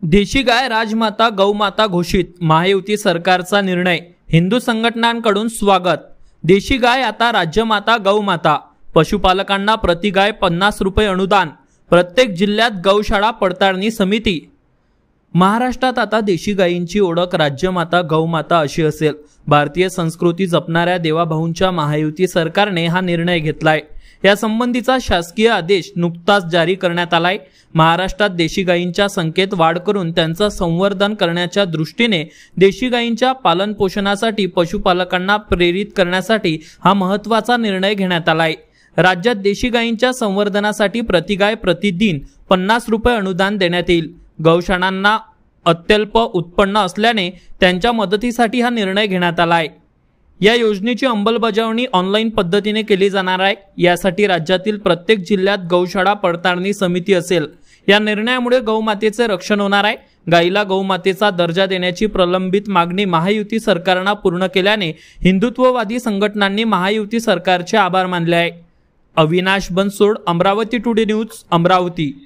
देशी गाय राजमाता गौमाता घोषित, महायुती सरकारचा निर्णय, हिंदू संघटनांकडून स्वागत। देशी गाय आता राज्यमाता गौमाता, पशुपालकांना प्रति गाय 50 रुपये अनुदान, प्रत्येक जिल्ह्यात गौशाळा पडताळणी समिती। महाराष्ट्रात आता देशी गायींची ओळख राज्यमाता गौमाता अशी असेल। भारतीय संस्कृती जपणाऱ्या देवाभाऊंच्या महायुती सरकारने हा निर्णय घेतलाय। या संबंधीचा शासकीय आदेश नुकताच जारी करण्यात आलाय। महाराष्ट्रात देशी गायींच्या संख्येत वाढ करून त्यांचं संवर्धन करण्याच्या दृष्टीने देशी गायींच्या पालन पोषणासाठी पशुपालकांना प्रेरित करण्यासाठी हा महत्त्वाचा निर्णय घेण्यात आलाय। राज्यात देशी गायींच्या संवर्धनासाठी प्रति गाय प्रतिदिन 50 रुपये अनुदान देण्यात येईल। गौशाळांना अत्यल्प उत्पन्न असल्याने त्यांच्या मदतीसाठी हा निर्णय घेण्यात आलाय। या योजनेची अंमलबजावणी ऑनलाईन पद्धतीने केली जाणार आहे। यासाठी राज्यातील प्रत्येक जिल्ह्यात गौशाळा पडताळणी समिती असेल। या निर्णयामुळे गौमातेचे रक्षण होणार आहे। गायीला गौमातेचा दर्जा देण्याची प्रलंबित मागणी महायुती सरकारने पूर्ण केल्याने हिंदुत्ववादी संघटनांनी महायुती सरकारचे आभार मानले आहे। Avinash Bansod, Amravati today news, Amravati.